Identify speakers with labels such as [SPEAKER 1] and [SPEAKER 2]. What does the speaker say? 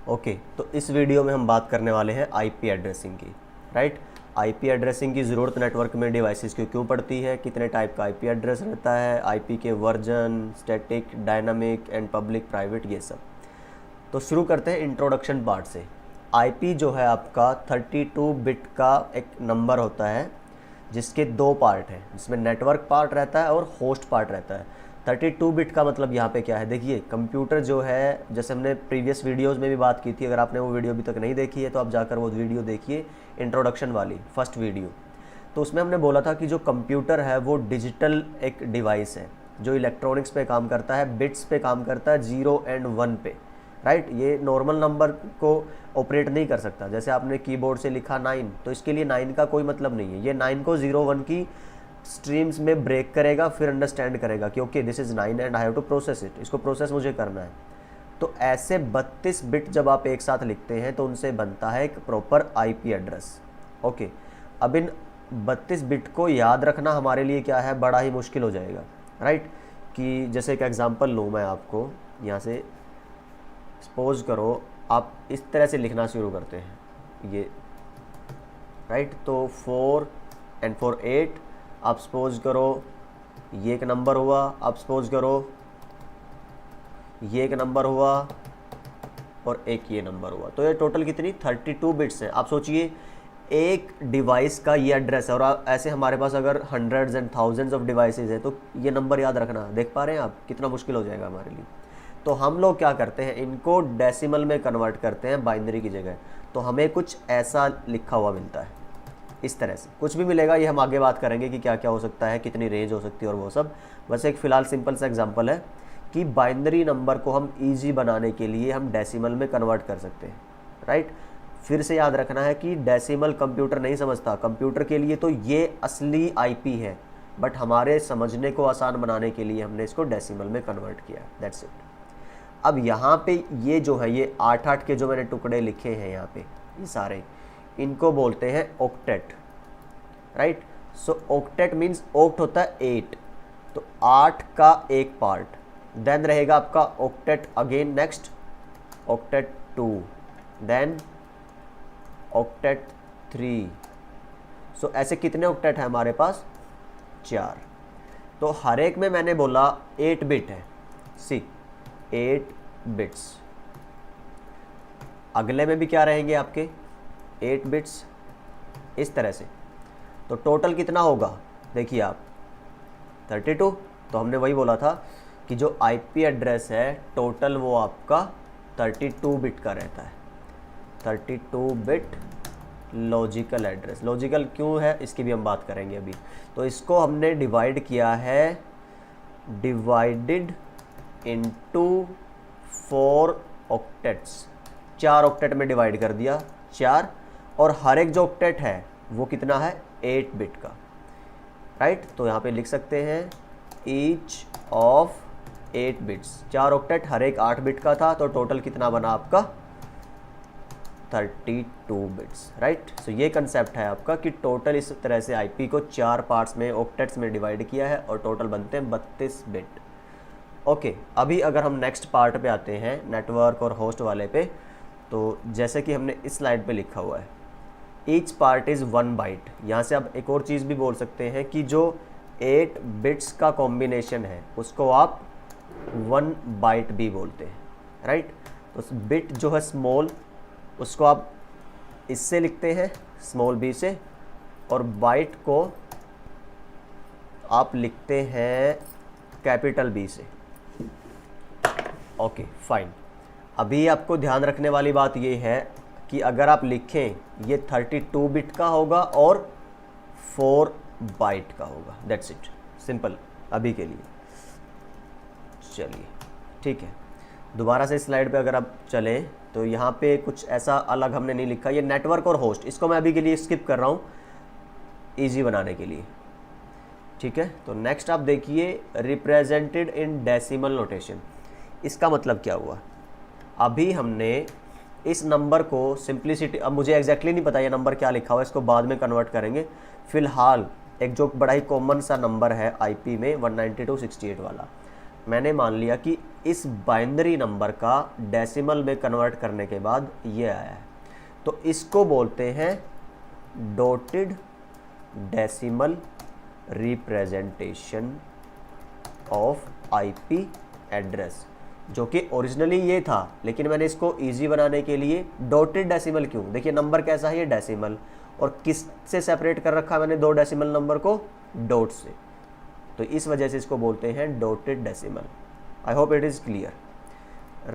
[SPEAKER 1] Okay, तो इस video में हम बात करने वाले हैं आईपी एड्रेसिंग की, राइट। आईपी एड्रेसिंग की ज़रूरत नेटवर्क में डिवाइसेस की क्यों पड़ती है, कितने टाइप का आईपी एड्रेस रहता है, आईपी के version, static, dynamic and public, private, ये सब। तो शुरू करते हैं इंट्रोडक्शन पार्ट से। आईपी जो है आपका 32 बिट का एक नंबर होता है जिसके दो पार्ट हैं, जिसमें नेटवर्क पार्ट रहता है और होस्ट पार्ट रहता है। 32 बिट का मतलब यहाँ पे क्या है, देखिए कंप्यूटर जो है, जैसे हमने प्रीवियस वीडियोस में भी बात की थी, अगर आपने वो वीडियो अभी तक नहीं देखी है तो आप जाकर वो वीडियो देखिए, इंट्रोडक्शन वाली फर्स्ट वीडियो। तो उसमें हमने बोला था कि जो कंप्यूटर है वो डिजिटल एक डिवाइस है जो इलेक्ट्रॉनिक्स पे काम करता है, बिट्स पे काम करता है, 0 एंड 1 पे, राइट। ये नॉर्मल नंबर को ऑपरेट नहीं कर सकता। जैसे आपने कीबोर्ड से लिखा 9, तो इसके लिए 9 का कोई मतलब नहीं है। ये 9 को 0 1 की स्ट्रीम्स में ब्रेक करेगा, फिर अंडरस्टैंड करेगा कि okay this is 9 and I have to process it, इसको प्रोसेस मुझे करना है। तो ऐसे 32 बिट जब आप एक साथ लिखते हैं तो उनसे बनता है एक प्रॉपर आईपी एड्रेस। ओके, अब इन 32 बिट को याद रखना हमारे लिए क्या है, बड़ा ही मुश्किल हो जाएगा, राइट। कि जैसे एक एग्जांपल लूँ मैं आपको यहाँ से, सपोज करो आप इस तरह से लिखना शुरू करते हैं ये, राइट। तो 4 एंड 4 8, आप सपोज करो ये एक नंबर हुआ, आप सपोज करो ये एक नंबर हुआ और एक ये नंबर हुआ। तो ये टोटल कितनी 32 बिट्स हैं। आप सोचिए एक डिवाइस का ये एड्रेस है, और ऐसे हमारे पास अगर hundreds and thousands of devices हैं तो ये नंबर याद रखना, देख पा रहे हैं आप कितना मुश्किल हो जाएगा हमारे लिए। तो हम लोग क्या करते हैं, इनको डेसिमल में कन्वर्ट करते हैं बाइनरी की जगह। तो हमें कुछ ऐसा लिखा हुआ मिलता है, इस तरह से कुछ भी मिलेगा। ये हम आगे बात करेंगे कि क्या क्या हो सकता है, कितनी रेंज हो सकती है और वो सब। बस एक फ़िलहाल सिंपल सा एग्जांपल है कि बाइनरी नंबर को हम ईजी बनाने के लिए हम डेसिमल में कन्वर्ट कर सकते हैं, राइट। फिर से याद रखना है कि डेसिमल कंप्यूटर नहीं समझता। कंप्यूटर के लिए तो ये असली आईपी है, बट हमारे समझने को आसान बनाने के लिए हमने इसको डेसिमल में कन्वर्ट किया, दैट्स इट। अब यहाँ पे ये जो है, ये 8-8 के जो मैंने टुकड़े लिखे हैं यहाँ पे, ये सारे, इनको बोलते हैं ऑक्टेट, राइट। सो ऑक्टेट मीन्स ऑक्ट होता है 8, तो 8 का एक पार्ट। देन रहेगा आपका octet again, next octet 2, then octet 3। So ऐसे कितने ऑक्टेट हैं हमारे पास, 4। तो हर एक में मैंने बोला 8 बिट है, सी 8 बिट्स। अगले में भी क्या रहेंगे आपके 8 बिट्स, इस तरह से। तो टोटल कितना होगा, देखिए आप 32। तो हमने वही बोला था कि जो आईपी एड्रेस है टोटल वो आपका 32 बिट का रहता है। 32 बिट लॉजिकल एड्रेस। लॉजिकल क्यों है इसकी भी हम बात करेंगे अभी। तो इसको हमने डिवाइड किया है, डिवाइडेड इनटू 4 ऑक्टेट्स। 4 ऑक्टेट में डिवाइड कर दिया, 4। और हर एक जो ऑक्टेट है वो कितना है, 8 बिट का, राइट। तो यहाँ पे लिख सकते हैं ईच ऑफ 8 बिट्स। 4 ऑक्टेट, हर एक 8 बिट का था, तो टोटल कितना बना आपका 32 बिट्स, राइट। सो ये कंसेप्ट है आपका कि टोटल इस तरह से आईपी को 4 पार्ट्स में, ऑक्टेट्स में डिवाइड किया है और टोटल बनते हैं 32 बिट। ओके, अभी अगर हम नेक्स्ट पार्ट पे आते हैं, नेटवर्क और होस्ट वाले पे, तो जैसे कि हमने इस स्लाइड पे लिखा हुआ है, ईच पार्ट इज़ 1 बाइट। यहाँ से आप एक और चीज़ भी बोल सकते हैं कि जो 8 बिट्स का कॉम्बिनेशन है उसको आप 1 बाइट भी बोलते हैं, राइट। तो बिट जो है स्मॉल, उसको आप इससे लिखते हैं, स्मॉल बी से, और बाइट को आप लिखते हैं कैपिटल बी से। Okay fine. अभी आपको ध्यान रखने वाली बात ये है कि अगर आप लिखें, ये 32 बिट का होगा और 4 बाइट का होगा, दैट्स इट, सिंपल अभी के लिए। चलिए ठीक है, दोबारा से स्लाइड पे अगर आप चलें तो यहाँ पे कुछ ऐसा अलग हमने नहीं लिखा। ये नेटवर्क और होस्ट, इसको मैं अभी के लिए स्किप कर रहा हूँ ईजी बनाने के लिए, ठीक है। तो नेक्स्ट आप देखिए, रिप्रेजेंटेड इन डेसिमल नोटेशन। इसका मतलब क्या हुआ, अभी हमने इस नंबर को सिंप्लिसिटी, अब मुझे एग्जैक्टली नहीं पता ये नंबर क्या लिखा हुआ है, इसको बाद में कन्वर्ट करेंगे। फिलहाल एक जो बड़ा ही कॉमन सा नंबर है आईपी में 192.168 वाला, मैंने मान लिया कि इस बाइनरी नंबर का डेसिमल में कन्वर्ट करने के बाद ये आया है, तो इसको बोलते हैं dotted decimal representation of IP address, जो कि ओरिजिनली ये था, लेकिन मैंने इसको इजी बनाने के लिए डॉटेड डेसिमल क्यों, देखिए नंबर कैसा है, ये डेसिमल, और किस से सेपरेट कर रखा मैंने दो डेसिमल नंबर को, डॉट से, तो इस वजह से इसको बोलते हैं dotted decimal. I hope it is clear.